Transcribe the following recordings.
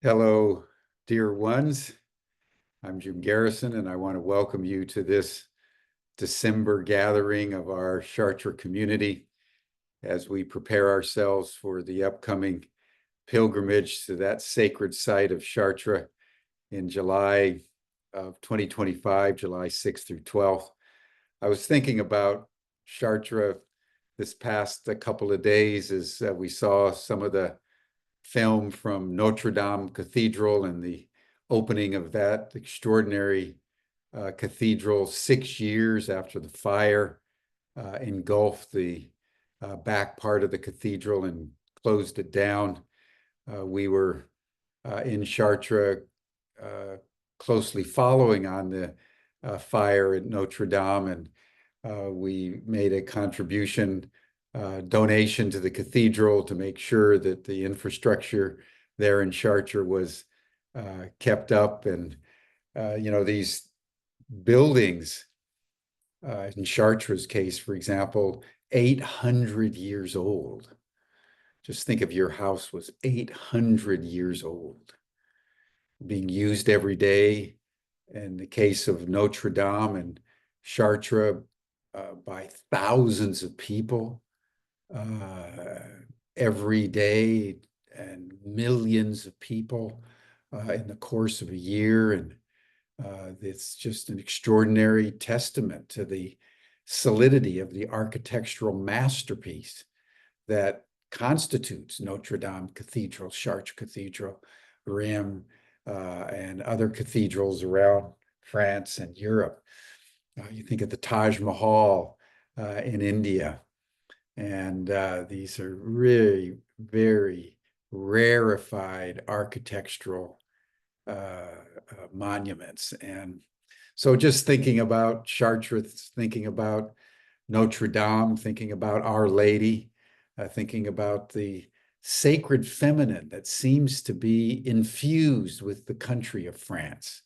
Hello, dear ones. I'm Jim Garrison, and I want to welcome you to this December gathering of our Chartres community as we prepare ourselves for the upcoming pilgrimage to that sacred site of Chartres in July of 2025, July 6th through 12th. I was thinking about Chartres this past couple of days as we saw some of the film from Notre Dame Cathedral and the opening of that extraordinary cathedral 6 years after the fire engulfed the back part of the cathedral and closed it down. We were in Chartres closely following on the fire at Notre Dame, and we made a contribution donation to the cathedral to make sure that the infrastructure there in Chartres was kept up. And, these buildings, in Chartres' case, for example, 800 years old. Just think if your house was 800 years old, being used every day. In the case of Notre Dame and Chartres, by thousands of people every day, and millions of people in the course of a year. And it's just an extraordinary testament to the solidity of the architectural masterpiece that constitutes Notre Dame Cathedral, Chartres Cathedral, Rheims, and other cathedrals around France and Europe. You think of the Taj Mahal in India. And these are really very rarefied architectural monuments. And so just thinking about Chartres, thinking about Notre Dame, thinking about Our Lady, thinking about the sacred feminine that seems to be infused with the country of France,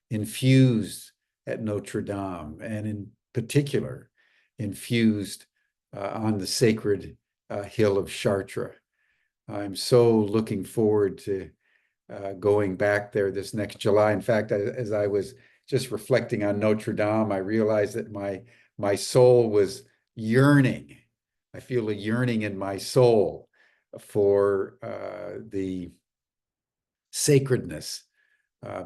infused at Notre Dame, and in particular, infused on the sacred hill of Chartres. I'm so looking forward to going back there this next July. In fact, as I was just reflecting on Notre Dame, I realized that my soul was yearning. I feel a yearning in my soul for the sacredness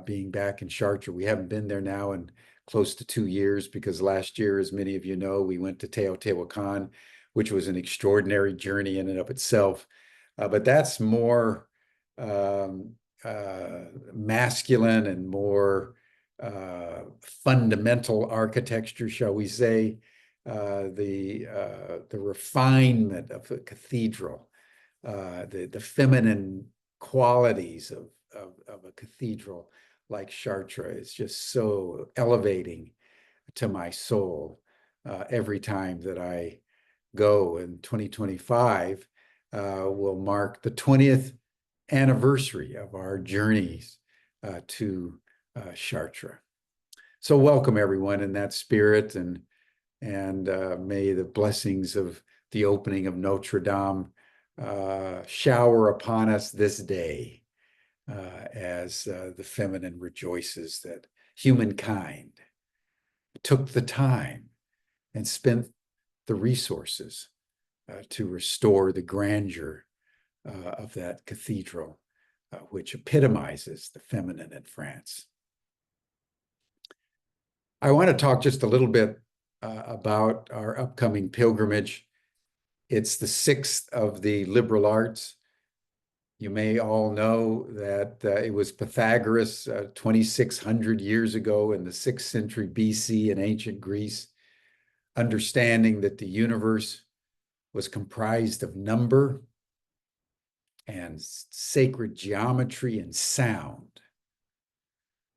being back in Chartres. We haven't been there now in close to 2 years because last year, as many of you know, we went to Teotihuacan, which was an extraordinary journey in and of itself. But that's more masculine and more fundamental architecture, shall we say, the refinement of a cathedral, the feminine qualities of a cathedral like Chartres is just so elevating to my soul every time that I go. And 2025 will mark the 20th anniversary of our journeys to Chartres. So welcome everyone in that spirit, and may the blessings of the opening of Notre Dame shower upon us this day as the feminine rejoices that humankind took the time and spent the resources to restore the grandeur of that cathedral, which epitomizes the feminine in France. I want to talk just a little bit about our upcoming pilgrimage. It's the 6th of the liberal arts. You may all know that it was Pythagoras 2,600 years ago in the 6th century BC in ancient Greece, understanding that the universe was comprised of number and sacred geometry and sound.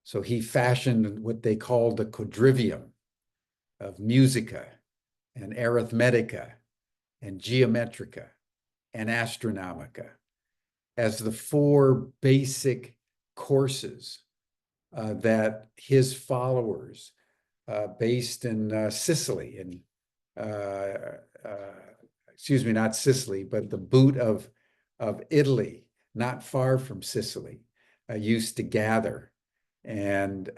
So he fashioned what they called the quadrivium of musica and arithmetica and geometrica and astronomica as the 4 basic courses that his followers, based in Sicily, excuse me, not Sicily, but the boot of Italy, not far from Sicily, used to gather, and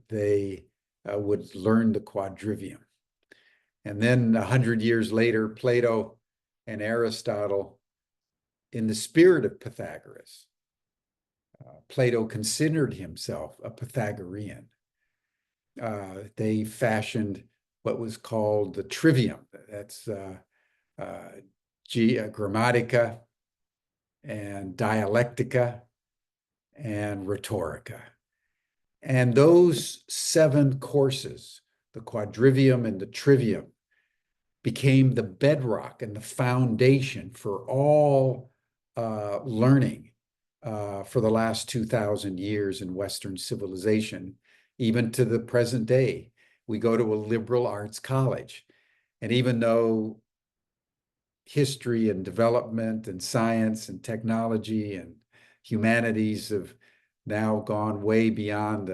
they would learn the quadrivium. And then 100 years later, Plato and Aristotle, in the spirit of Pythagoras, Plato considered himself a Pythagorean. They fashioned what was called the trivium. That's grammatica and dialectica and rhetorica. And those 7 courses, the quadrivium and the trivium, became the bedrock and the foundation for all learning for the last 2,000 years in Western civilization, even to the present day. We go to a liberal arts college, and even though history and development and science and technology and humanities have now gone way beyond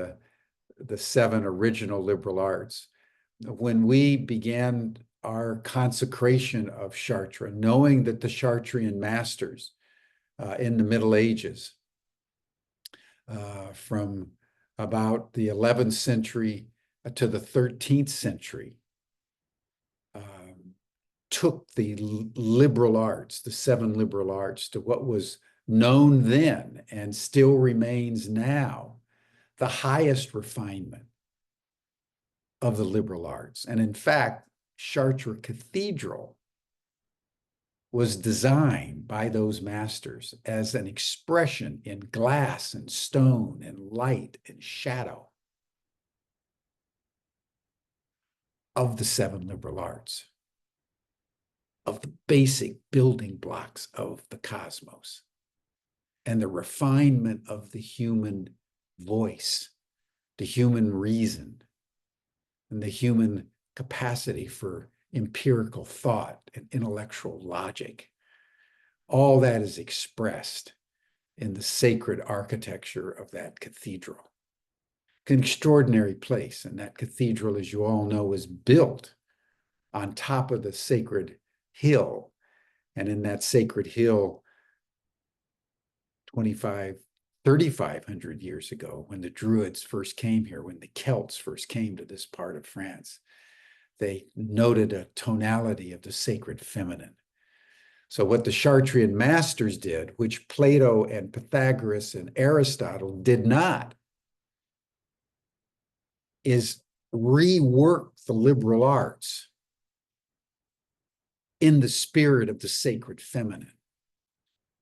the 7 original liberal arts, when we began our consecration of Chartres, knowing that the Chartrean masters in the Middle Ages, from about the 11th century to the 13th century, took the liberal arts, the 7 liberal arts, to what was known then and still remains now the highest refinement of the liberal arts. And in fact, Chartres Cathedral was designed by those masters as an expression in glass and stone and light and shadow of the 7 liberal arts, of the basic building blocks of the cosmos and the refinement of the human voice, the human reason, and the human capacity for empirical thought and intellectual logic. All that is expressed in the sacred architecture of that cathedral. An extraordinary place, and that cathedral, as you all know, was built on top of the sacred hill. And in that sacred hill, 3,500 years ago, when the Druids first came here, when the Celts first came to this part of France, they noted a tonality of the sacred feminine. So what the Chartrean masters did, which Plato and Pythagoras and Aristotle did not, is rework the liberal arts in the spirit of the sacred feminine.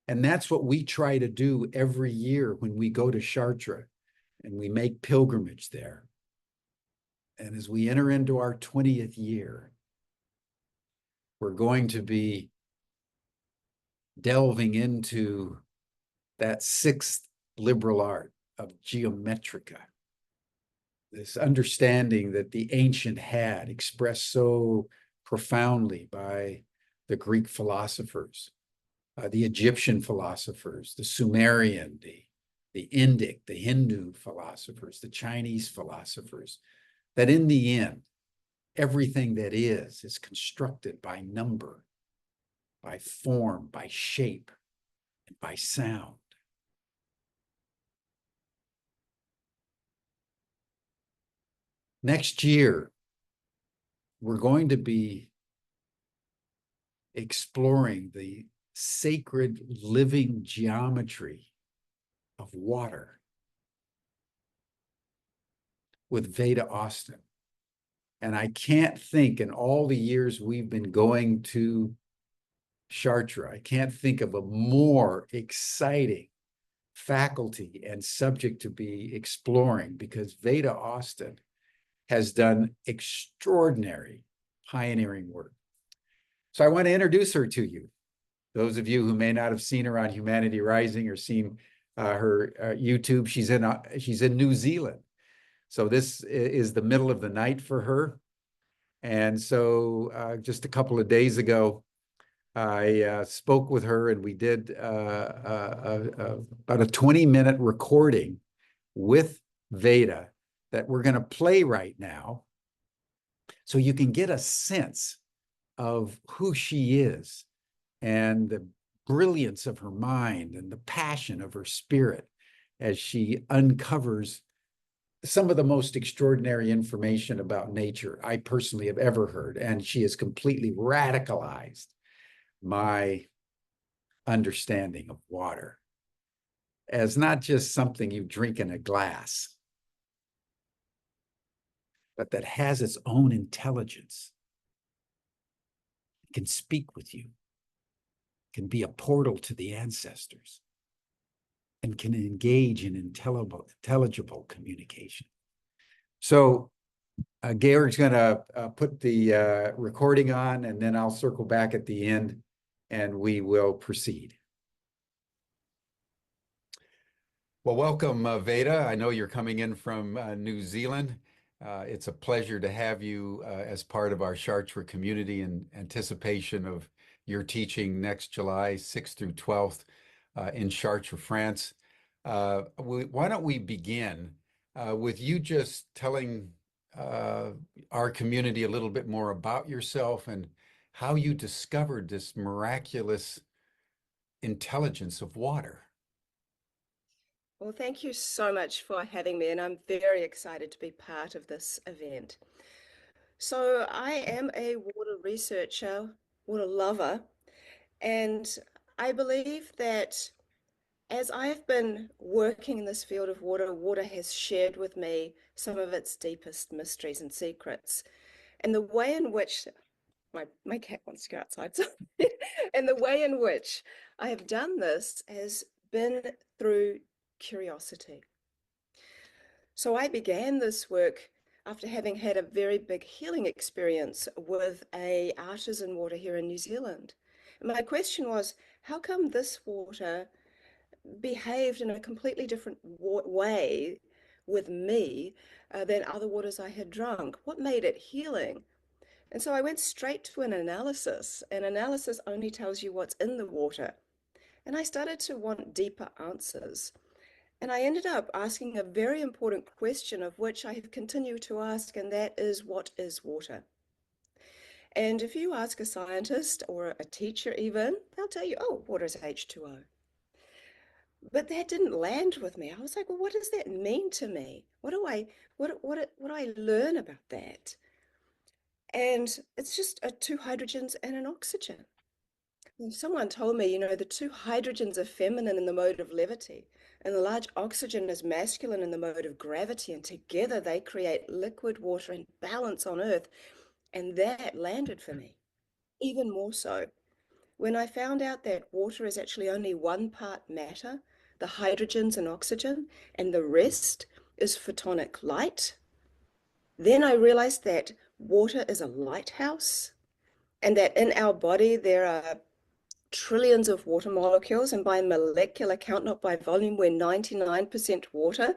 And that's what we try to do every year when we go to Chartres and we make pilgrimage there. And as we enter into our 20th year, we're going to be delving into that 6th liberal art of geometrica, this understanding that the ancient had expressed so profoundly by the Greek philosophers, the Egyptian philosophers, the Sumerian, the Indic, the Hindu philosophers, the Chinese philosophers, that in the end, everything that is constructed by number, by form, by shape, and by sound. Next year, we're going to be exploring the sacred living geometry of water with Veda Austin. And I can't think, in all the years we've been going to Chartres, I can't think of a more exciting faculty and subject to be exploring, because Veda Austin has done extraordinary pioneering work. So I want to introduce her to you. Those of you who may not have seen her on Humanity Rising or seen her YouTube, she's in New Zealand. So this is the middle of the night for her. And so just a couple of days ago, I spoke with her, and we did about a 20-minute recording with Veda that we're going to play right now, so you can get a sense of who she is and the brilliance of her mind and the passion of her spirit as she uncovers some of the most extraordinary information about nature I personally have ever heard. And she has completely radicalized my understanding of water as not just something you drink in a glass, but that has its own intelligence. It can speak with you, can be a portal to the ancestors, and can engage in intelligible communication. So Georg's going to put the recording on, and then I'll circle back at the end and we will proceed. Well, welcome, Veda. I know you're coming in from New Zealand. It's a pleasure to have you as part of our Chartres community in anticipation of your teaching next July 6th through 12th in Chartres, France. Why don't we begin with you just telling our community a little bit more about yourself and how you discovered this miraculous intelligence of water. Well, thank you so much for having me, and I'm very excited to be part of this event. So, I am a water researcher, water lover, and I believe that as I've been working in this field of water, water has shared with me some of its deepest mysteries and secrets. And the way in which my cat wants to go outside, so and the way in which I have done this has been through curiosity. So I began this work after having had a very big healing experience with a artesian water here in New Zealand. And my question was, how come this water behaved in a completely different way with me than other waters I had drunk? What made it healing? And so I went straight to an analysis. An analysis only tells you what's in the water. And I started to want deeper answers. And I ended up asking a very important question of which I have continued to ask, and that is, what is water? And if you ask a scientist or a teacher even, they'll tell you, oh, water is H2O. But that didn't land with me. I was like, well, what does that mean to me? What do I learn about that? And it's just two hydrogens and an oxygen. Someone told me, the two hydrogens are feminine in the mode of levity, and the large oxygen is masculine in the mode of gravity, and together they create liquid water and balance on Earth. And that landed for me, even more so. When I found out that water is actually only one part matter, the hydrogens and oxygen, and the rest is photonic light, then I realized that water is a lighthouse, and that in our body there are trillions of water molecules, and by molecular count, not by volume, we're 99% water,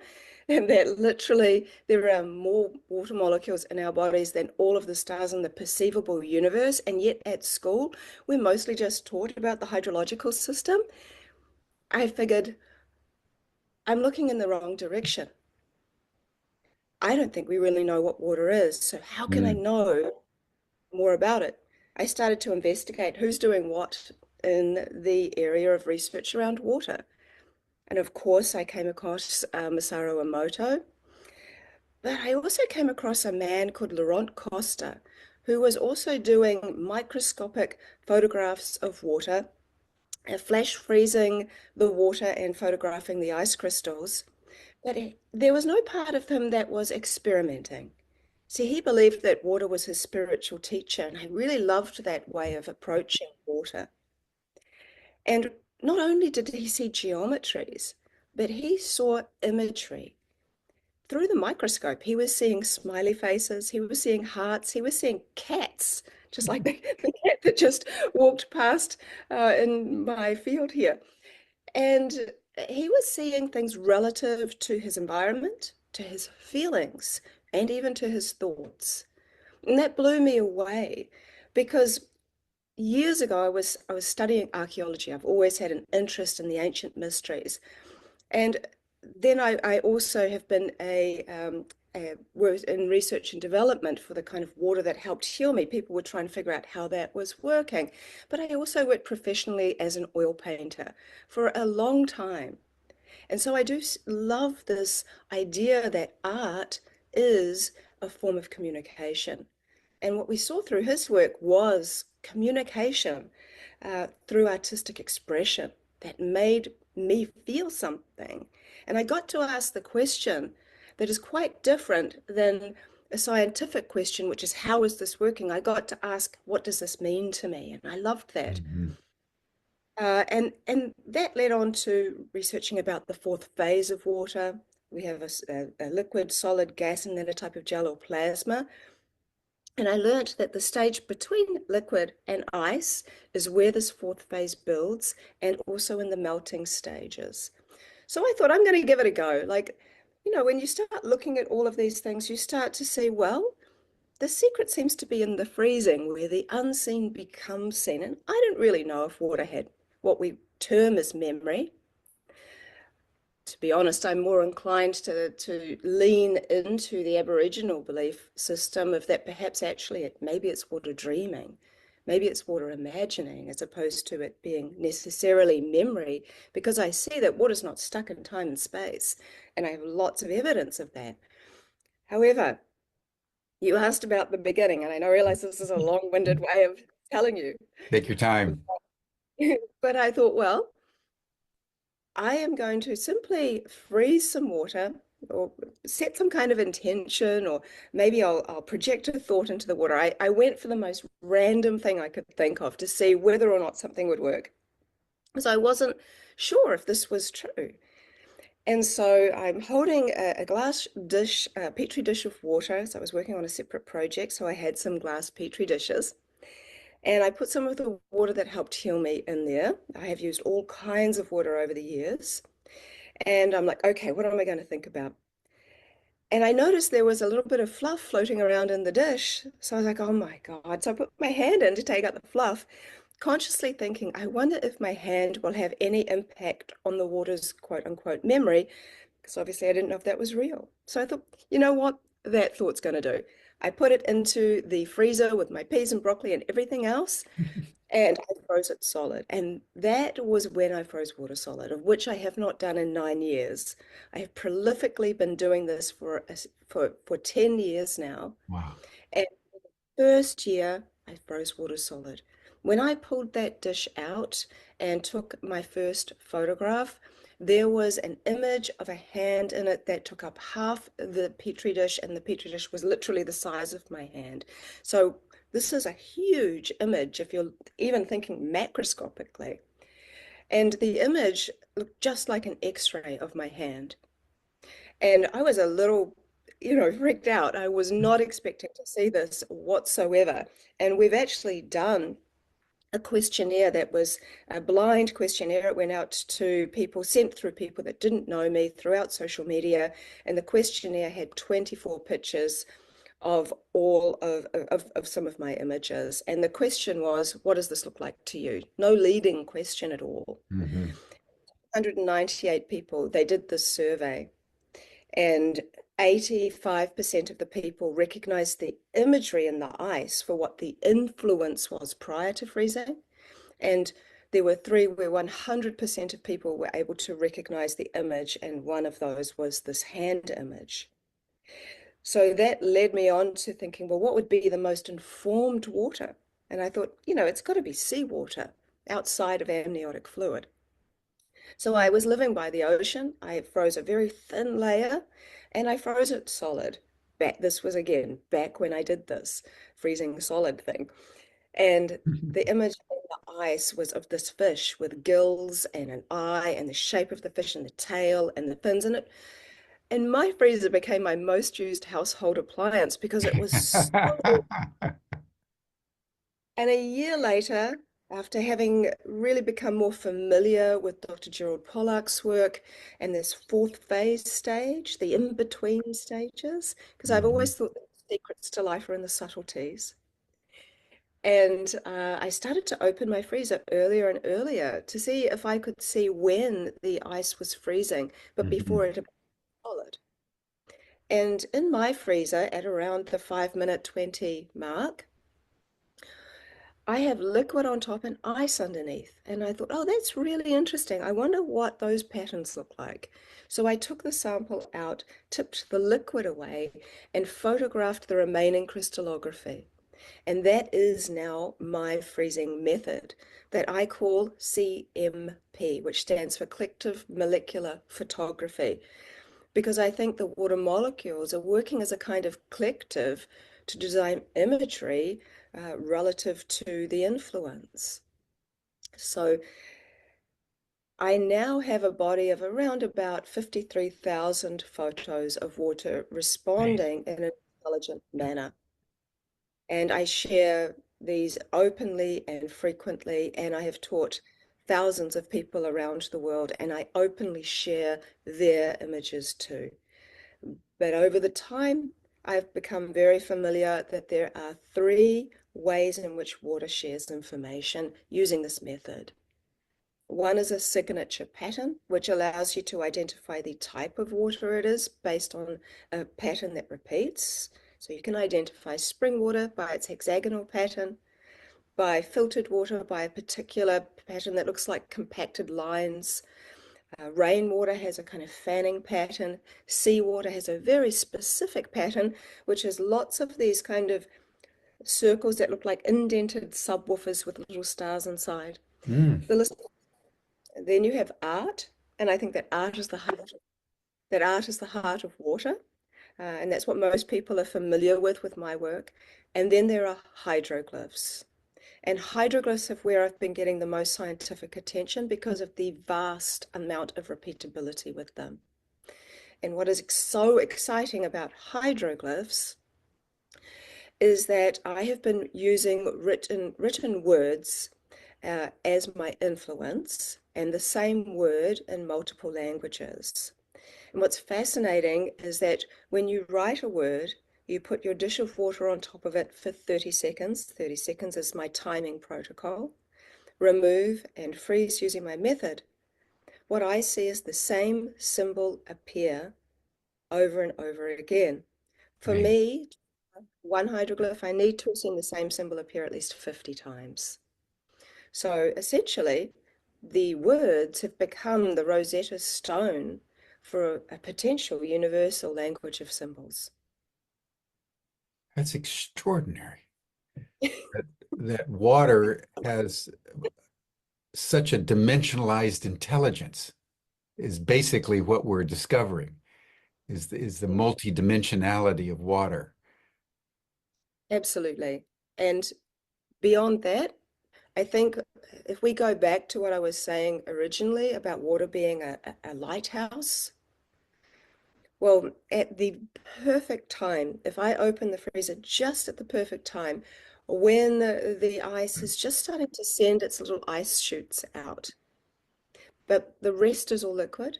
and that literally there are more water molecules in our bodies than all of the stars in the perceivable universe. And yet at school, we're mostly just taught about the hydrological system. I figured I'm looking in the wrong direction. I don't think we really know what water is, so how can I know more about it? I started to investigate who's doing what in the area of research around water. And of course, I came across Masaru Emoto, but I also came across a man called Laurent Costa, who was also doing microscopic photographs of water, flash freezing the water and photographing the ice crystals. But there was no part of him that was experimenting. See, he believed that water was his spiritual teacher, and I really loved that way of approaching water. And not only did he see geometries, but he saw imagery. Through the microscope, he was seeing smiley faces, he was seeing hearts, he was seeing cats, just like the cat that just walked past in my field here. And he was seeing things relative to his environment, to his feelings, and even to his thoughts. And that blew me away because years ago I was studying archaeology. I've always had an interest in the ancient mysteries. And then I also have been was in research and development for the kind of water that helped heal me. People were trying to figure out how that was working. But I also worked professionally as an oil painter for a long time. And so I do love this idea that art is a form of communication. And what we saw through his work was communication through artistic expression that made me feel something. And I got to ask the question that is quite different than a scientific question, which is, how is this working? I got to ask, what does this mean to me? And I loved that. Mhm. And that led on to researching about the fourth phase of water. We have a liquid, solid, gas, and then a type of gel or plasma. And I learned that the stage between liquid and ice is where this fourth phase builds, and also in the melting stages. So I thought, I'm going to give it a go. Like, when you start looking at all of these things, you start to see, well, the secret seems to be in the freezing, where the unseen becomes seen. And I don't really know if water had what we term as memory. To be honest, I'm more inclined to lean into the Aboriginal belief system of that perhaps actually maybe it's water dreaming, maybe it's water imagining, as opposed to it being necessarily memory, because I see that water's not stuck in time and space, and I have lots of evidence of that. However, you asked about the beginning, and I realize this is a long-winded way of telling you, Take your time. but I thought, well, I am going to simply freeze some water or set some kind of intention, or maybe I'll project a thought into the water. I went for the most random thing I could think of to see whether or not something would work. So I wasn't sure if this was true. And so I'm holding a glass dish, a petri dish of water. So I was working on a separate project, so I had some glass petri dishes. And I put some of the water that helped heal me in there. I have used all kinds of water over the years. And I'm like, okay, what am I going to think about? And I noticed there was a little bit of fluff floating around in the dish. So I was like, oh my God. So I put my hand in to take out the fluff, consciously thinking, I wonder if my hand will have any impact on the water's quote unquote memory, because obviously I didn't know if that was real. So I thought, you know what that thought's going to do? I put it into the freezer with my peas and broccoli and everything else, and I froze it solid. And that was when I froze water solid, of which I have not done in 9 years. I have prolifically been doing this for 10 years now. Wow. And first year, I froze water solid. When I pulled that dish out and took my first photograph, there was an image of a hand in it that took up half the petri dish, and the petri dish was literally the size of my hand. So this is a huge image if you're even thinking macroscopically. And the image looked just like an X-ray of my hand. And I was a little, freaked out. I was not expecting to see this whatsoever. And we've actually done a questionnaire that was a blind questionnaire. It went out to people, sent through people that didn't know me throughout social media. And the questionnaire had 24 pictures of all of some of my images. And the question was, what does this look like to you? No leading question at all. Mhm. 198 people, they did this survey, and 85% of the people recognized the imagery in the ice for what the influence was prior to freezing. And there were three where 100% of people were able to recognize the image, and one of those was this hand image. So that led me on to thinking, well, what would be the most informed water? And I thought, it's got to be seawater outside of amniotic fluid. So I was living by the ocean. I froze a very thin layer, and I froze it solid. This was again back when I did this freezing solid thing. And the image in the ice was of this fish with gills and an eye and the shape of the fish and the tail and the fins in it. And my freezer became my most used household appliance because it was so. And a year later, after having really become more familiar with Dr. Gerald Pollack's work and this fourth phase stage, the in-between stages, because I've Mhm. always thought the secrets to life are in the subtleties. And I started to open my freezer earlier and earlier to see if I could see when the ice was freezing, but Mhm. before it had solid. And in my freezer, at around the 5 minute 20 mark, I have liquid on top and ice underneath. And I thought, oh, that's really interesting. I wonder what those patterns look like. So I took the sample out, tipped the liquid away, and photographed the remaining crystallography. And that is now my freezing method that I call CMP, which stands for Collective Molecular Photography, because I think the water molecules are working as a kind of collective to design imagery relative to the influence. So I now have a body of around about 53,000 photos of water Amazing. responding in an intelligent manner. And I share these openly and frequently, and I have taught thousands of people around the world, and I openly share their images too. But over the time, I've become very familiar that there are three ways in which water shares information using this method. One is a signature pattern, which allows you to identify the type of water it is based on a pattern that repeats. So you can identify spring water by its hexagonal pattern, by filtered water by a particular pattern that looks like compacted lines. Rainwater has a kind of fanning pattern. Seawater has a very specific pattern, which has lots of these kind of circles that look like indented subwoofers with little stars inside. Mm. The list. Then you have art, and I think that art is the heart. That art is the heart of water, and that's what most people are familiar with my work. And then there are hydroglyphs. And hydroglyphs are where I've been getting the most scientific attention because of the vast amount of repeatability with them. And what is so exciting about hydroglyphs is that I have been using written words as my influence and the same word in multiple languages. And what's fascinating is that when you write a word, you put your dish of water on top of it for 30 seconds. 30 seconds is my timing protocol. Remove and freeze using my method. What I see is the same symbol appear over and over again. For Amazing. me, one hydroglyph, I need to have seen the same symbol appear at least 50 times. So essentially, the words have become the Rosetta Stone for a potential universal language of symbols. That's extraordinary. That, that water has such a dimensionalized intelligence is basically what we're discovering is the multidimensionality of water. Absolutely. And beyond that, I think if we go back to what I was saying originally about water being a lighthouse, well, at the perfect time, if I open the freezer just at the perfect time, when the ice is just starting to send its little ice shoots out, but the rest is all liquid,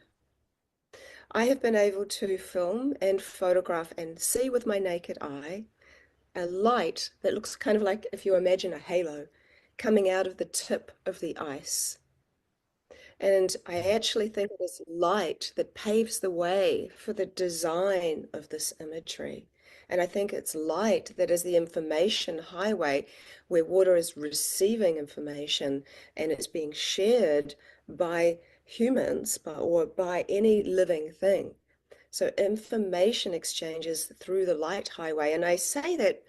I have been able to film and photograph and see with my naked eye a light that looks kind of like if you imagine a halo coming out of the tip of the ice. And I actually think it is light that paves the way for the design of this imagery. And I think it's light that is the information highway where water is receiving information and it's being shared by humans or by any living thing. So information exchanges through the light highway. And I say that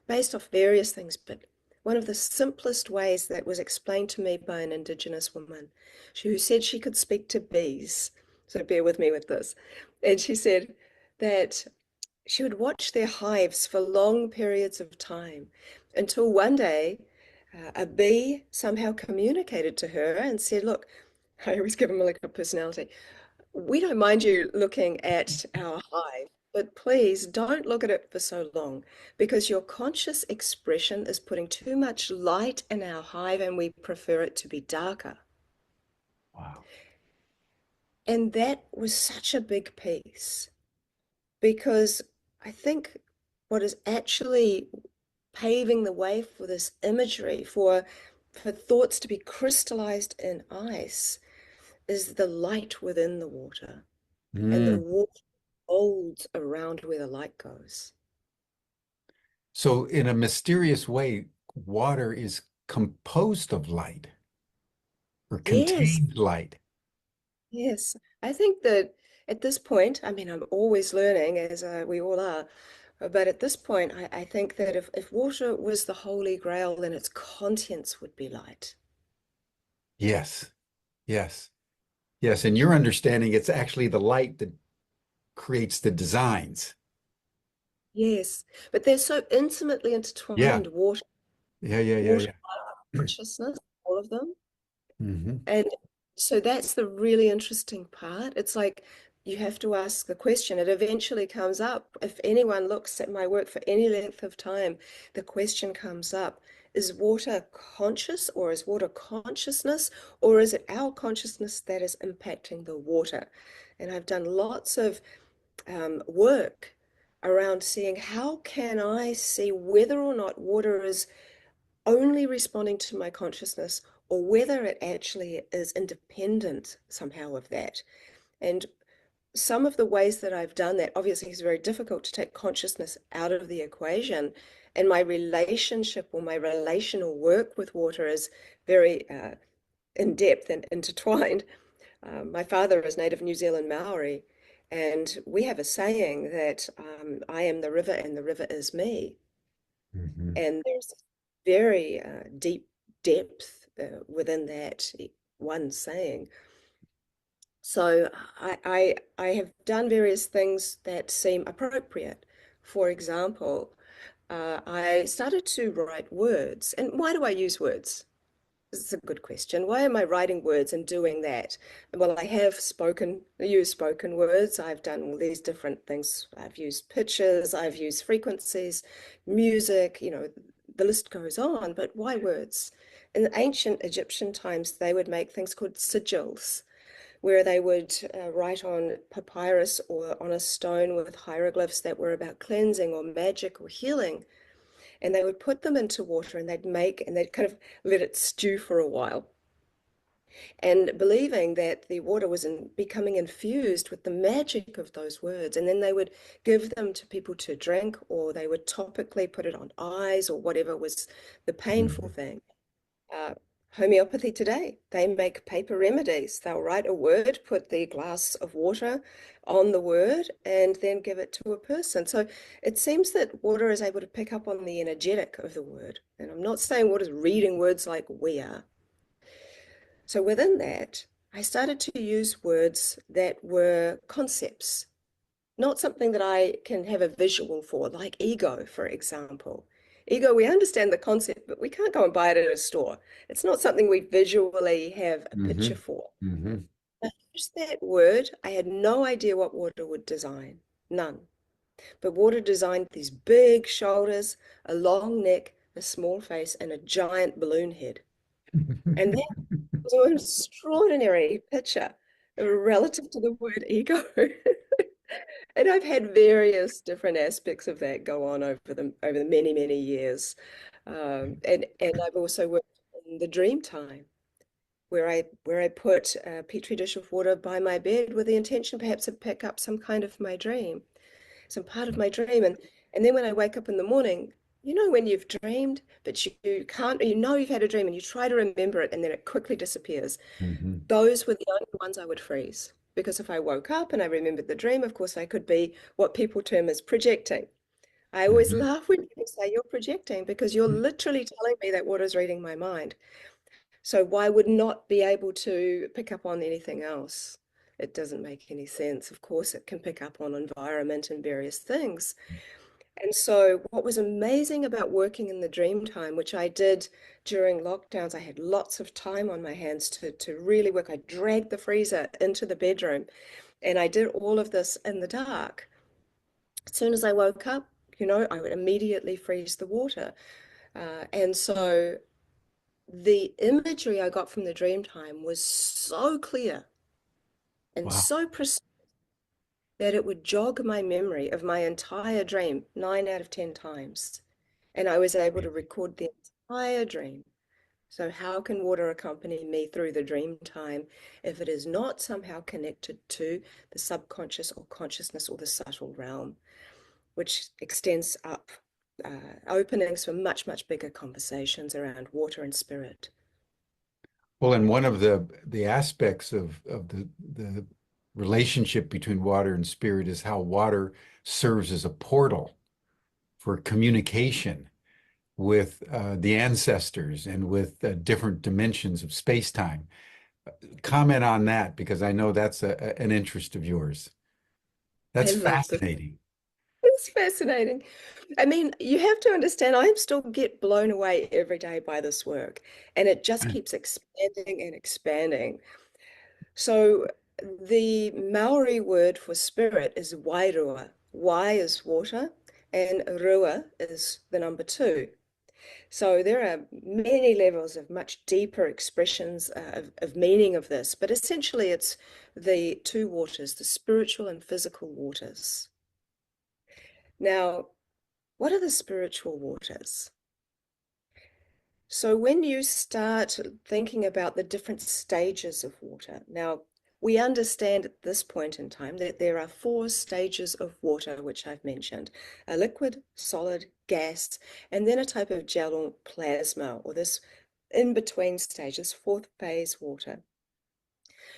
based off various things, but one of the simplest ways that was explained to me by an Indigenous woman who said she could speak to bees. So bear with me with this. And she said that she would watch their hives for long periods of time until one day a bee somehow communicated to her and said, look, I always give them like a personality. We don't mind you looking at our hive, but please don't look at it for so long because your conscious expression is putting too much light in our hive and we prefer it to be darker. Wow. And that was such a big piece because I think what is actually paving the way for this imagery, for thoughts to be crystallized in ice, is the light within the water. And the Mm. water folds around where the light goes. So in a mysterious way, water is composed of light or Yes, contained light. yes. I think that at this point, I mean, I'm always learning, as we all are, but at this point, I think that if water was the Holy Grail, then its contents would be light. Yes, yes, yes. And your understanding, it's actually the light that creates the designs. Yes, but they're so intimately Yeah, intertwined, water, yeah, yeah, yeah, water yeah. consciousness, all of them. Hmm. And so that's the really interesting part. It's like you have to ask the question. It eventually comes up. If anyone looks at my work for any length of time, the question comes up, is water conscious or is water consciousness or is it our consciousness that is impacting the water? And I've done lots of work around seeing how can I see whether or not water is only responding to my consciousness or whether it actually is independent somehow of that. And some of the ways that I've done that, obviously, is very difficult to take consciousness out of the equation. And my relationship or my relational work with water is very in depth and intertwined. My father is native New Zealand Maori, and we have a saying that I am the river and the river is me. Hmm. And there's very deep depth within that one saying. So I have done various things that seem appropriate. For example, I started to write words. And why do I use words? It's a good question. Why am I writing words and doing that? Well, I have used spoken words. I've done all these different things. I've used pitches, I've used frequencies, music, the list goes on. But why words? In the ancient Egyptian times, they would make things called sigils, where they would write on papyrus or on a stone with hieroglyphs that were about cleansing or magic or healing, and they would put them into water and they'd kind of let it stew for a while, and believing that the water was becoming infused with the magic of those words. And then they would give them to people to drink, or they would topically put it on eyes or whatever was the painful Hmm. thing. uh, Homeopathy today, they make paper remedies. They'll write a word, put the glass of water on the word, and then give it to a person. So it seems that water is able to pick up on the energetic of the word. And I'm not saying water's reading words like we are. So within that, I started to use words that were concepts, not something that I can have a visual for, like ego, for example. Ego, we understand the concept, but we can't go and buy it at a store. It's not something we visually have a Hmm. picture for. Hmm. I used that word. I had no idea what water would design, none. But water designed these big shoulders, a long neck, a small face, and a giant balloon head. And that was an extraordinary picture relative to the word ego. And I've had various different aspects of that go on over the many, many years. And I've also worked in the dream time, where I put a petri dish of water by my bed with the intention perhaps to pick up some kind of my dream, some part of my dream. And then when I wake up in the morning, when you've dreamed, but you can't, you've had a dream and you try to remember it and then it quickly disappears. Hmm. Those were the only ones I would freeze. Because if I woke up and I remembered the dream, of course, I could be what people term as projecting. I always Hmm. laugh when people say you're projecting because you're literally telling me that water's reading my mind. So why would not be able to pick up on anything else? It doesn't make any sense. Of course, it can pick up on environment and various things. And so, what was amazing about working in the dream time, which I did during lockdowns, I had lots of time on my hands to really work. I dragged the freezer into the bedroom and I did all of this in the dark. As soon as I woke up, I would immediately freeze the water. And so, the imagery I got from the dream time was so clear and Wow. so precise that it would jog my memory of my entire dream 9 out of 10 times. And I was able to record the entire dream. So, how can water accompany me through the dream time if it is not somehow connected to the subconscious or consciousness or the subtle realm, which extends up openings for much, much bigger conversations around water and spirit. Well, and one of the aspects of the relationship between water and spirit is how water serves as a portal for communication with the ancestors and with different dimensions of space-time. Comment on that because I know that's an interest of yours. I That's love this. fascinating. It's fascinating. I mean, you have to understand, I still get blown away every day by this work, and it just keeps expanding and expanding. So, the Maori word for spirit is wairua. Wai is water, and rua is the number two. So, there are many levels of much deeper expressions of meaning of this, but essentially, it's the two waters, the spiritual and physical waters. Now, what are the spiritual waters? So when you start thinking about the different stages of water, now we understand at this point in time that there are four stages of water, which I've mentioned, a liquid, solid, gas, and then a type of gel or plasma, or this in-between stages, fourth phase water.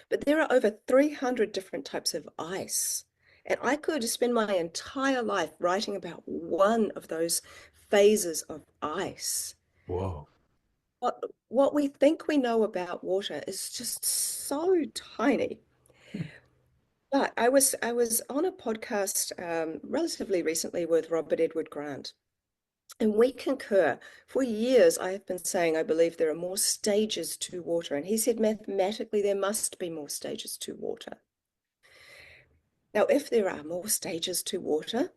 But there are over 300 different types of ice. And I could spend my entire life writing about one of those phases of ice. Whoa. What we think we know about water is just so tiny. But I was on a podcast relatively recently with Robert Edward Grant, and we concur. For years, I have been saying I believe there are more stages to water, and he said mathematically there must be more stages to water. Now, if there are more stages to water,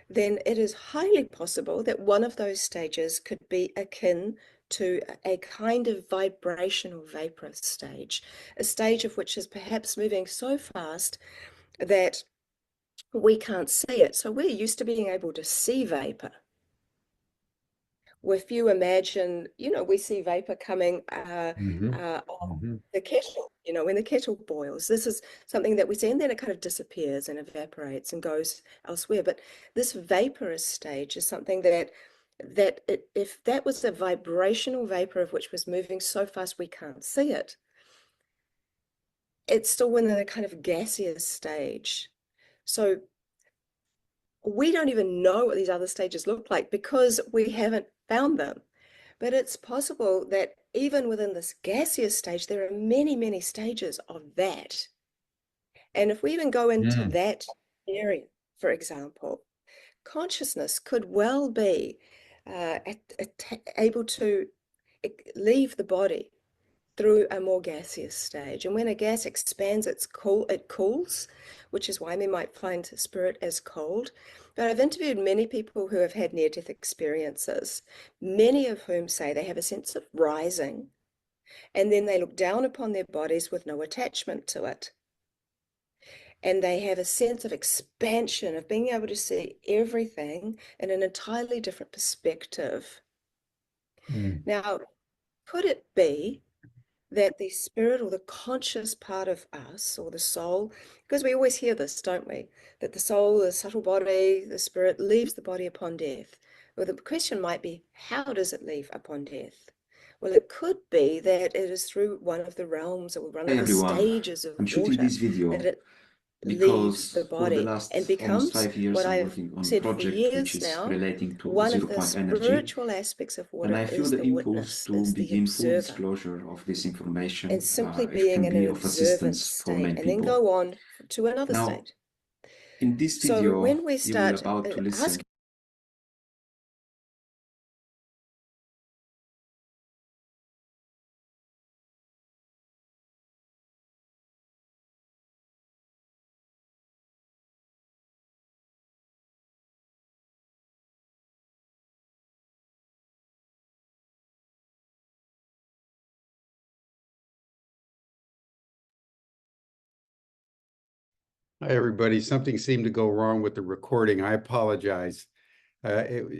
then it is highly possible that one of those stages could be akin to a kind of vibrational vaporous stage, a stage of which is perhaps moving so fast that we can't see it. So we're used to being able to see vapor. If you imagine, we see vapor coming Hmm. off Hmm. the kettle, when the kettle boils. This is something that we see, and then it kind of disappears and evaporates and goes elsewhere. But this vaporous stage is something if that was a vibrational vapor of which was moving so fast we can't see it, it's still in a kind of gaseous stage. So we don't even know what these other stages look like because we haven't found them. But it's possible that even within this gaseous stage, there are many, many stages of that. And if we even go into Mm. that area, for example, consciousness could well be able to leave the body through a more gaseous stage. And when a gas expands, it cools, which is why we might find spirit as cold. But I've interviewed many people who have had near-death experiences, many of whom say they have a sense of rising, and then they look down upon their bodies with no attachment to it. And they have a sense of expansion, of being able to see everything in an entirely different perspective. Mm. Now, could it be that the spirit or the conscious part of us or the soul, because we always hear this, don't we? That the soul, the subtle body, the spirit leaves the body upon death. Well, the question might be, how does it leave upon death? Well, it could be that it is through one of the realms or one Hi of the everyone, stages of I'm shooting water this that video it leaves the because for the body and last almost becomes 5 years what I'm I've working on a said for project which years is now. relating to One of zero the point energy, spiritual aspects of and water I feel is the the impulse witness, to is the begin full observer, disclosure of this and information. simply It being can in an be of observant assistance for state many and then people. go on to another Now, state. in this So video when we you will start about to listen. asking, Hi, everybody. Something seemed to go wrong with the recording. I apologize.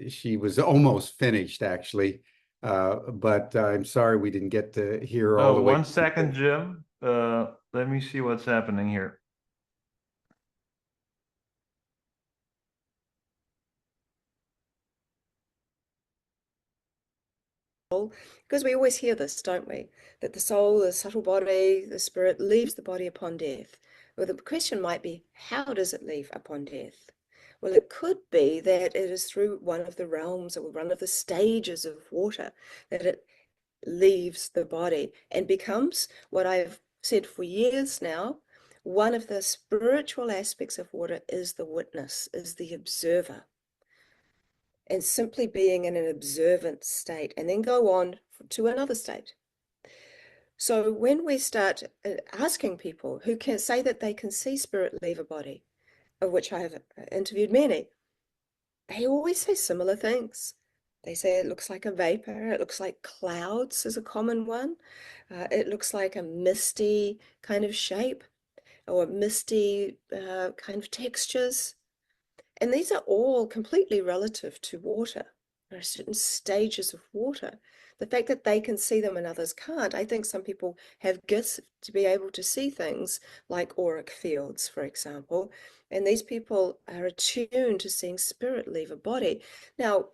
She was almost finished, actually, but I'm sorry we didn't get to hear all Oh, the way. 1 second, Jim. Let me see what's happening here. because we always hear this, don't we? That the soul, the subtle body, the spirit leaves the body upon death. Well, the question might be, how does it leave upon death? Well, it could be that it is through one of the realms or one of the stages of water that it leaves the body and becomes what I've said for years now. One of the spiritual aspects of water is the witness, is the observer, and simply being in an observant state and then go on to another state. So when we start asking people who can say that they can see spirit leave a body, of which I have interviewed many, they always say similar things. They say it looks like a vapor, it looks like clouds is a common one. It looks like a misty kind of shape or misty kind of textures. And these are all completely relative to water. There are certain stages of water. The fact that they can see them and others can't, I think some people have gifts to be able to see things like auric fields, for example, and these people are attuned to seeing spirit leave a body. Now,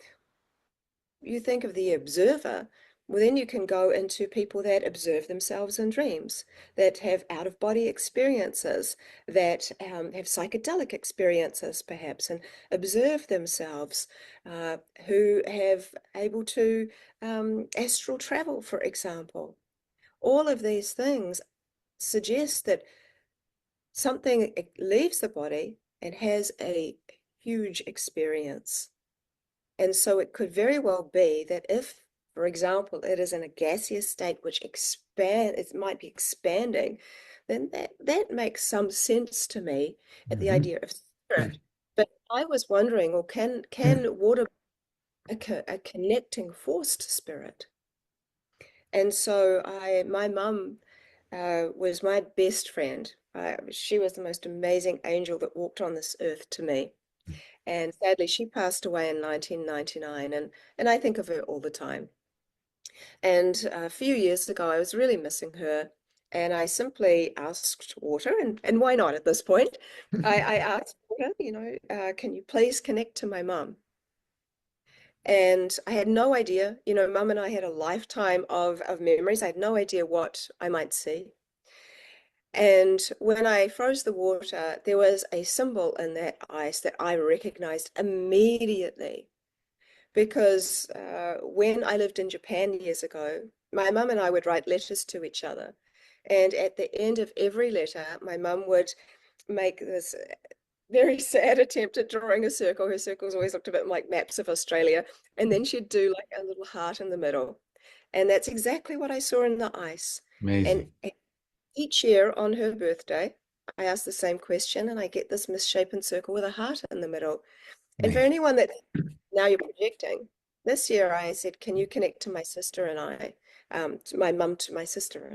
you think of the observer, well, then you can go into people that observe themselves in dreams, that have out-of-body experiences, that have psychedelic experiences, perhaps, and observe themselves, who have able to astral travel, for example. All of these things suggest that something leaves the body and has a huge experience. And so it could very well be that if, for example, it is in a gaseous state which it might be expanding, then that makes some sense to me at the idea of spirit. But I was wondering, or can water be a connecting force to spirit? And so my mum was my best friend. She was the most amazing angel that walked on this earth to me. And sadly, she passed away in 1999, and I think of her all the time. And a few years ago, I was really missing her, and I simply asked Water, and why not at this point? I asked Water, can you please connect to my mum? And I had no idea, Mum and I had a lifetime of memories. I had no idea what I might see. And when I froze the water, there was a symbol in that ice that I recognized immediately. Because when I lived in Japan years ago, my mum and I would write letters to each other. And at the end of every letter, my mum would make this very sad attempt at drawing a circle. Her circles always looked a bit like maps of Australia. And then she'd do like a little heart in the middle. And that's exactly what I saw in the ice. Amazing. And each year on her birthday, I ask the same question and I get this misshapen circle with a heart in the middle. And for Amazing. anyone that now you're projecting, this year I said, can you connect to my sister and I, to my mum to my sister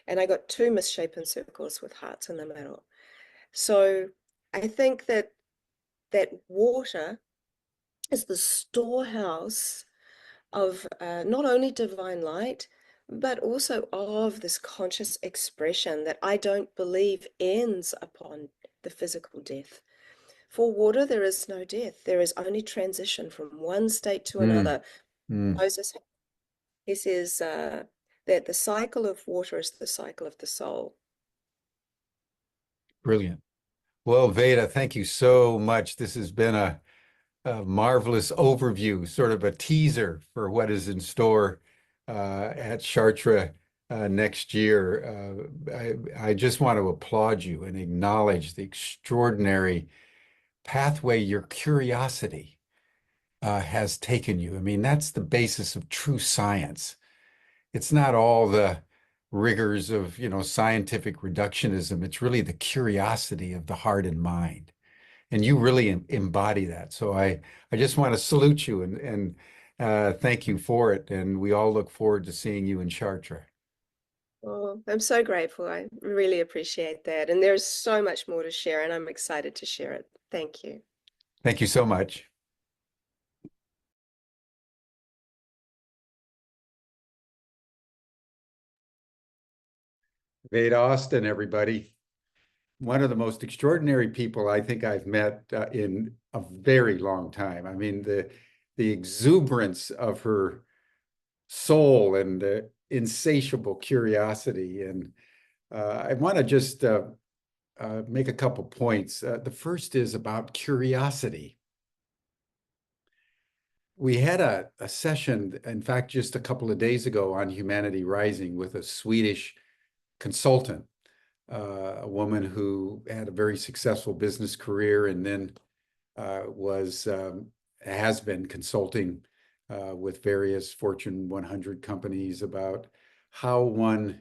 and I got two misshapen circles with hearts in the middle. So I think that water is the storehouse of not only divine light, but also of this conscious expression that I don't believe ends upon the physical death. For water, there is no death. There is only transition from one state to another. Moses, he says that the cycle of water is the cycle of the soul. Brilliant. Well, Veda, thank you so much. This has been a marvelous overview, sort of a teaser for what is in store at Chartres next year. I just want to applaud you and acknowledge the extraordinary pathway your curiosity has taken you. I mean, that's the basis of true science. It's not all the rigors of, scientific reductionism. It's really the curiosity of the heart and mind. And you really embody that. So I just want to salute you and thank you for it. And we all look forward to seeing you in Chartres. Oh, I'm so grateful. I really appreciate that. And there's so much more to share, and I'm excited to share it. Thank you. Thank you so much. Veda Austin, everybody. One of the most extraordinary people I think I've met in a very long time. I mean, the exuberance of her soul and insatiable curiosity. And I want to just make a couple points. The first is about curiosity. We had a session, in fact, just a couple of days ago on Humanity Rising with a Swedish consultant, a woman who had a very successful business career and then has been consulting with various Fortune 100 companies about how one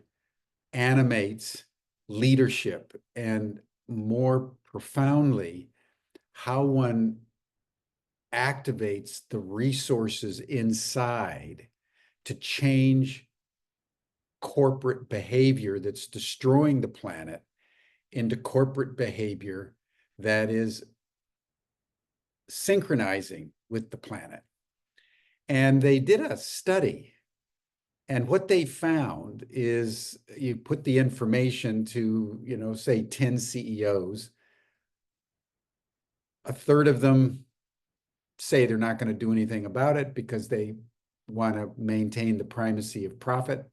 animates leadership and more profoundly, how one activates the resources inside to change corporate behavior that's destroying the planet into corporate behavior that is synchronizing with the planet. And they did a study. And what they found is you put the information to, say 10 CEOs, a third of them say they're not going to do anything about it because they want to maintain the primacy of profit.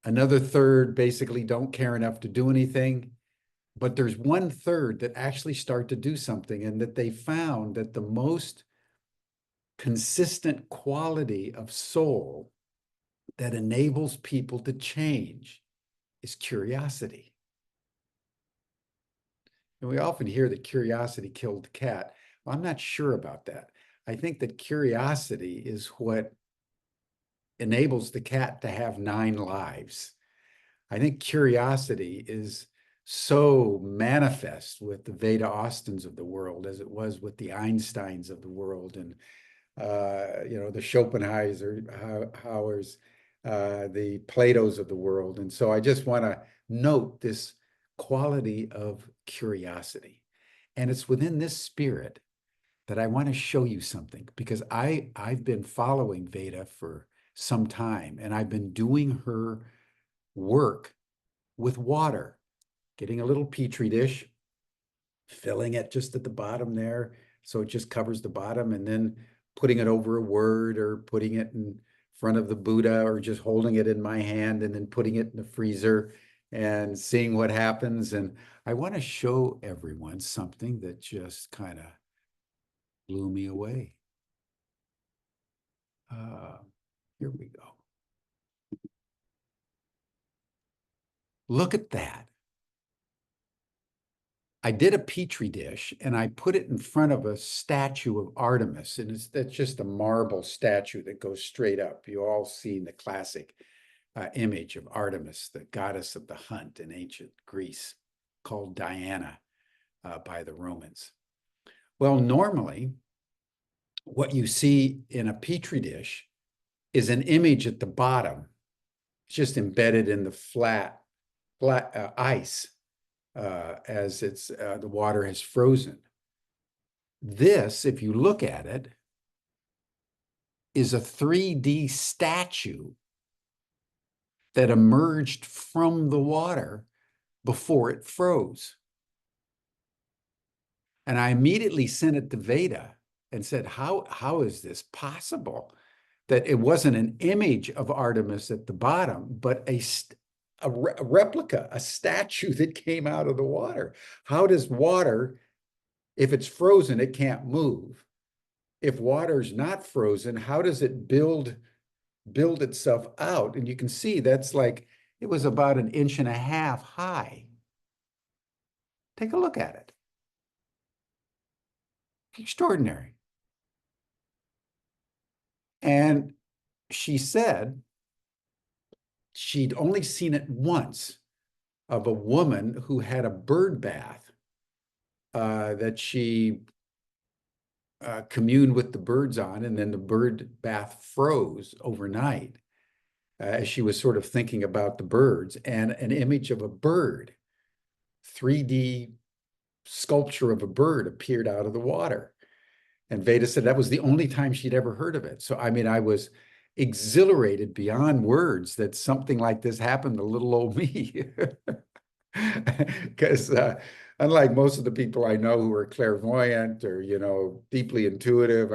Another third basically don't care enough to do anything. But there's 1/3 that actually start to do something, and that they found that the most consistent quality of soul that enables people to change is curiosity. And we often hear that curiosity killed the cat. Well, I'm not sure about that. I think that curiosity is what enables the cat to have 9 lives. I think curiosity is so manifest with the Veda Austins of the world as it was with the Einsteins of the world, and the Schopenhauers, the Platos of the world. And so I just want to note this quality of curiosity. And it's within this spirit that I want to show you something, because I've been following Veda for some time, and I've been doing her work with water, getting a little petri dish, filling it just at the bottom there so it just covers the bottom, and then putting it over a word or putting it in front of the Buddha or just holding it in my hand and then putting it in the freezer and seeing what happens. And I want to show everyone something that just kind of blew me away. Here we go. Look at that. I did a petri dish and I put it in front of a statue of Artemis, and that's just a marble statue that goes straight up. You all seen the classic image of Artemis, the goddess of the hunt in ancient Greece, called Diana by the Romans. Well, normally what you see in a petri dish is an image at the bottom. It's just embedded in the flat ice as the water has frozen. This, if you look at it, is a 3D statue that emerged from the water before it froze. And I immediately sent it to Veda and said, how is this possible? That it wasn't an image of Artemis at the bottom, but a replica, a statue that came out of the water. How does water, if it's frozen, it can't move? If water's not frozen, how does it build itself out? And you can see that's like, it was about 1.5 inches high. Take a look at it. Extraordinary. And she said she'd only seen it once, of a woman who had a bird bath that she communed with the birds on, and then the bird bath froze overnight as she was sort of thinking about the birds, and an image of a bird, 3D sculpture of a bird, appeared out of the water. And Veda said that was the only time she'd ever heard of it. So, I mean, I was exhilarated beyond words that something like this happened to little old me. Because unlike most of the people I know who are clairvoyant or, deeply intuitive,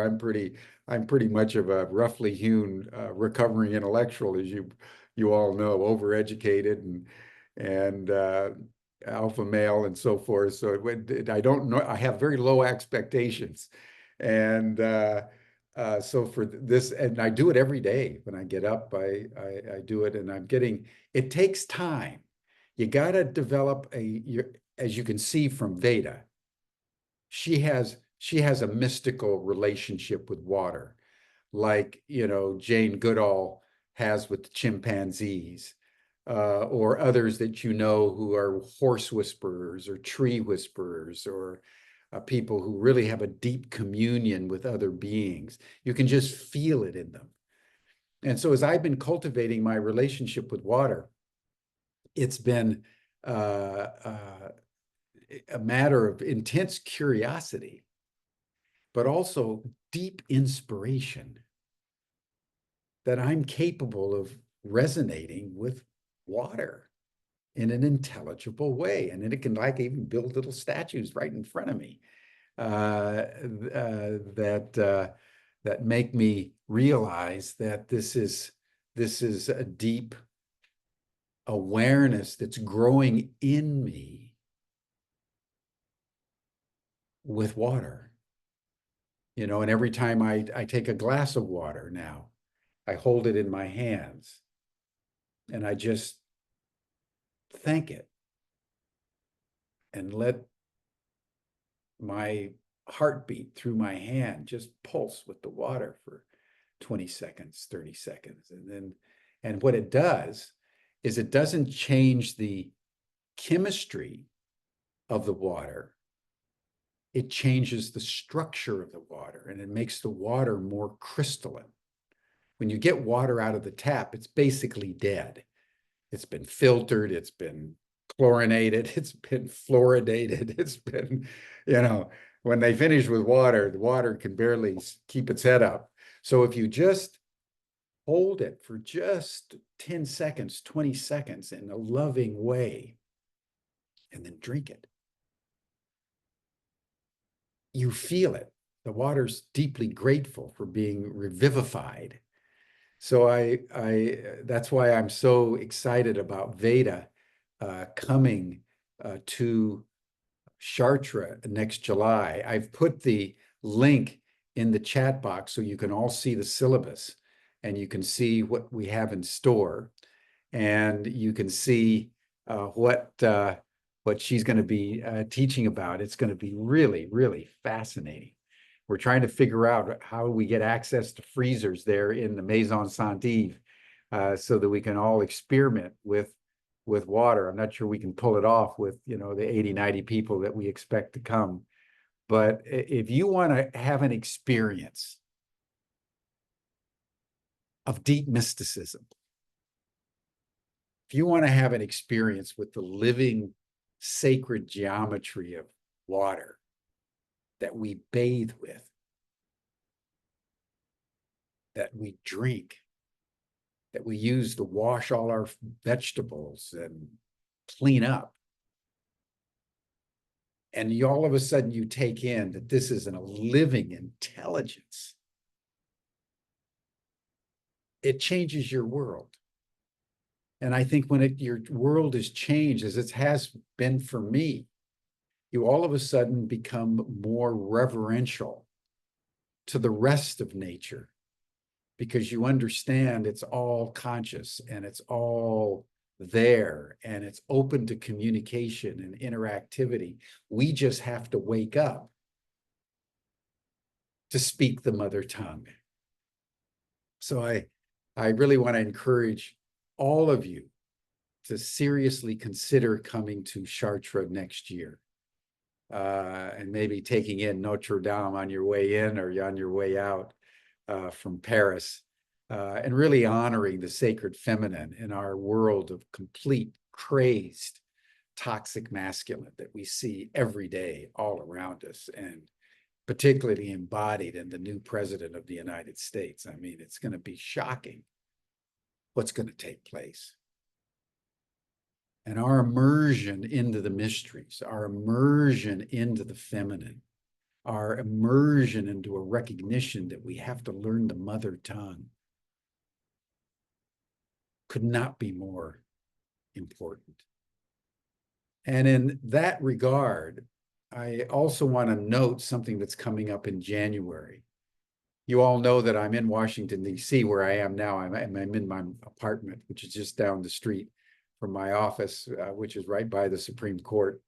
I'm pretty much of a roughly hewn recovering intellectual, as you all know, overeducated and alpha male and so forth. So I don't know. I have very low expectations, and so for this, and I do it every day when I get up. I do it, and I'm getting. It takes time. You got to develop as you can see from Veda. She has a mystical relationship with water, like Jane Goodall has with the chimpanzees, or others that who are horse whisperers or tree whisperers, or people who really have a deep communion with other beings. You can just feel it in them. And so as I've been cultivating my relationship with water, it's been a matter of intense curiosity, but also deep inspiration that I'm capable of resonating with water in an intelligible way. And then it can even build little statues right in front of me that make me realize that this is a deep awareness that's growing in me with water. And every time I take a glass of water now, I hold it in my hands and I just thank it and let my heartbeat through my hand just pulse with the water for 20 seconds, 30 seconds. And what it does is it doesn't change the chemistry of the water. It changes the structure of the water, and it makes the water more crystalline. When you get water out of the tap, it's basically dead. It's been filtered, it's been chlorinated, it's been fluoridated, it's been, when they finish with water, the water can barely keep its head up. So if you just hold it for just 10 seconds, 20 seconds in a loving way, and then drink it, you feel it. The water's deeply grateful for being revivified. So that's why I'm so excited about Veda coming to Chartres next July. I've put the link in the chat box so you can all see the syllabus and you can see what we have in store, and you can see what she's going to be teaching about. It's going to be really, really fascinating. We're trying to figure out how we get access to freezers there in the Maison Saint-Yves so that we can all experiment with water. I'm not sure we can pull it off with, the 80, 90 people that we expect to come. But if you want to have an experience of deep mysticism, if you want to have an experience with the living sacred geometry of water that we bathe with, that we drink, that we use to wash all our vegetables and clean up, and all of a sudden you take in that this is a living intelligence, it changes your world. And I think when your world is changed, as it has been for me, you all of a sudden become more reverential to the rest of nature, because you understand it's all conscious and it's all there and it's open to communication and interactivity. We just have to wake up to speak the mother tongue. So I really want to encourage all of you to seriously consider coming to Chartres next year, and maybe taking in Notre Dame on your way in or on your way out from Paris, and really honoring the sacred feminine in our world of complete, crazed, toxic masculine that we see every day all around us, and particularly embodied in the new president of the United States. I mean, it's going to be shocking what's going to take place. And our immersion into the mysteries, our immersion into the feminine, our immersion into a recognition that we have to learn the mother tongue could not be more important. And in that regard, I also want to note something that's coming up in January. You all know that I'm in Washington, D.C., where I am now. I'm in my apartment, which is just down the street from my office, which is right by the Supreme Court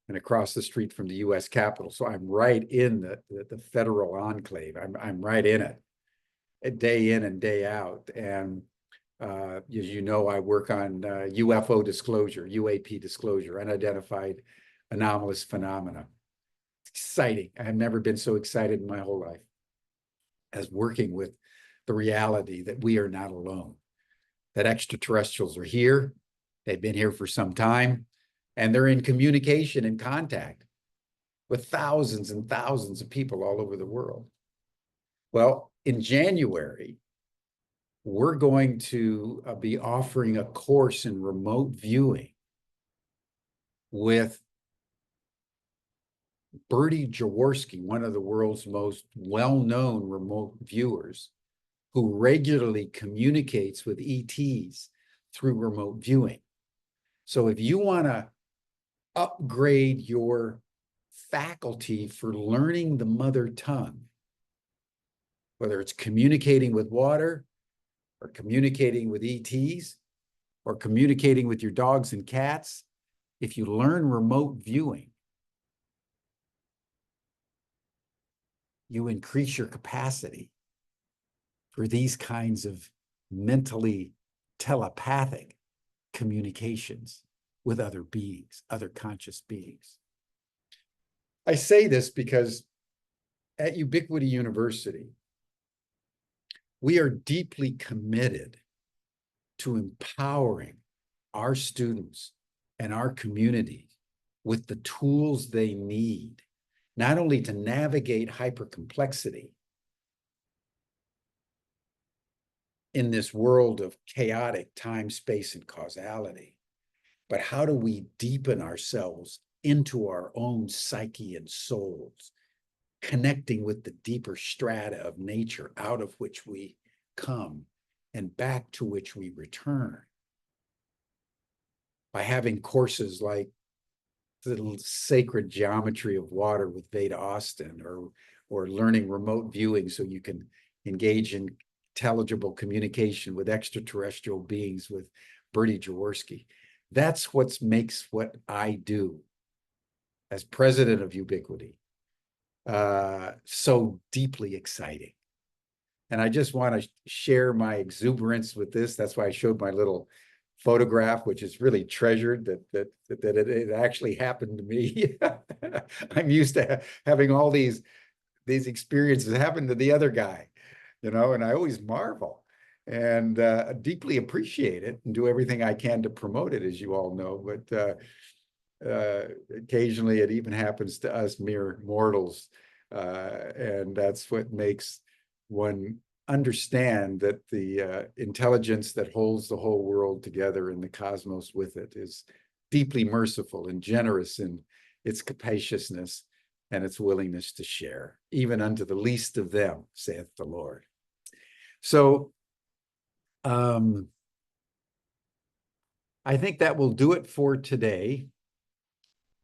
and across the street from the U.S. Capitol. So I'm right in the federal enclave. I'm right in it, day in and day out. And as you know, I work on UFO disclosure, UAP disclosure, unidentified anomalous phenomena. It's exciting. I've never been so excited in my whole life as working with the reality that we are not alone, that extraterrestrials are here. They've been here for some time, and they're in communication and contact with thousands and thousands of people all over the world. Well, in January, we're going to be offering a course in remote viewing with Bertie Jaworski, one of the world's most well-known remote viewers, who regularly communicates with ETs through remote viewing. So if you want to upgrade your faculty for learning the mother tongue, whether it's communicating with water or communicating with ETs or communicating with your dogs and cats, if you learn remote viewing, you increase your capacity for these kinds of mentally telepathic communications with other beings, other conscious beings. I say this because at Ubiquity University, we are deeply committed to empowering our students and our community with the tools they need, not only to navigate hypercomplexity in this world of chaotic time, space, and causality, but how do we deepen ourselves into our own psyche and souls, connecting with the deeper strata of nature out of which we come and back to which we return, by having courses like the sacred geometry of water with Veda Austin, or learning remote viewing so you can engage in intelligible communication with extraterrestrial beings with Bertie Jaworski. That's what makes what I do as president of Ubiquity so deeply exciting. And I just want to share my exuberance with this. That's why I showed my little photograph, which is really treasured, that it actually happened to me. I'm used to having all these experiences happen to the other guy, and I always marvel and deeply appreciate it and do everything I can to promote it, as you all know. But occasionally it even happens to us mere mortals. And that's what makes one understand that the intelligence that holds the whole world together and the cosmos with it is deeply merciful and generous in its capaciousness and its willingness to share, even unto the least of them, saith the Lord. So I think that will do it for today.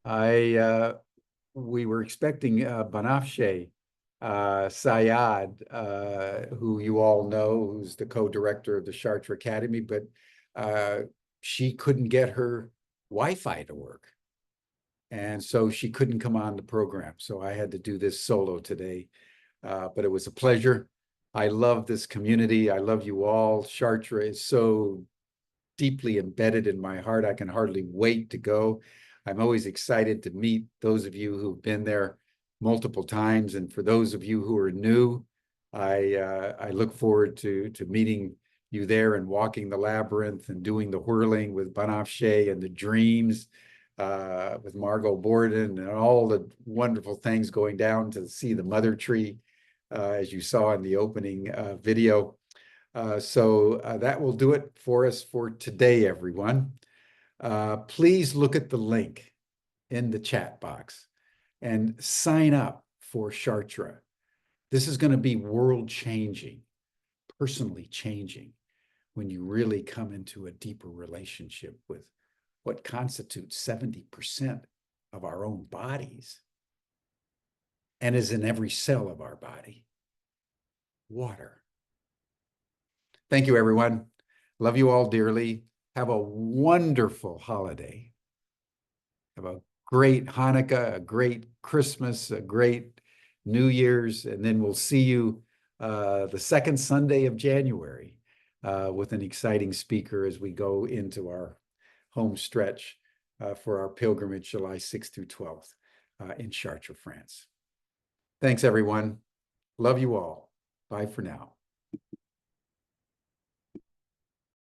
We were expecting Banafsheh Sayad, who you all know, who's the co-director of the Chartres Academy, but she couldn't get her Wi-Fi to work. And so she couldn't come on the program. So I had to do this solo today, but it was a pleasure. I love this community. I love you all. Chartres is so deeply embedded in my heart. I can hardly wait to go. I'm always excited to meet those of you who've been there multiple times. And for those of you who are new, I look forward to meeting you there and walking the labyrinth and doing the whirling with Banafsheh and the dreams with Margot Borden and all the wonderful things going down to see the mother tree, as you saw in the opening video. So that will do it for us for today, everyone. Please look at the link in the chat box and sign up for Chartres. This is going to be world changing, personally changing, when you really come into a deeper relationship with what constitutes 70% of our own bodies and is in every cell of our body: water. Thank you, everyone. Love you all dearly. Have a wonderful holiday. Have a great Hanukkah, a great Christmas, a great New Year's, and then we'll see you the second Sunday of January with an exciting speaker as we go into our home stretch for our pilgrimage July 6th through 12th in Chartres, France. Thanks, everyone. Love you all. Bye for now.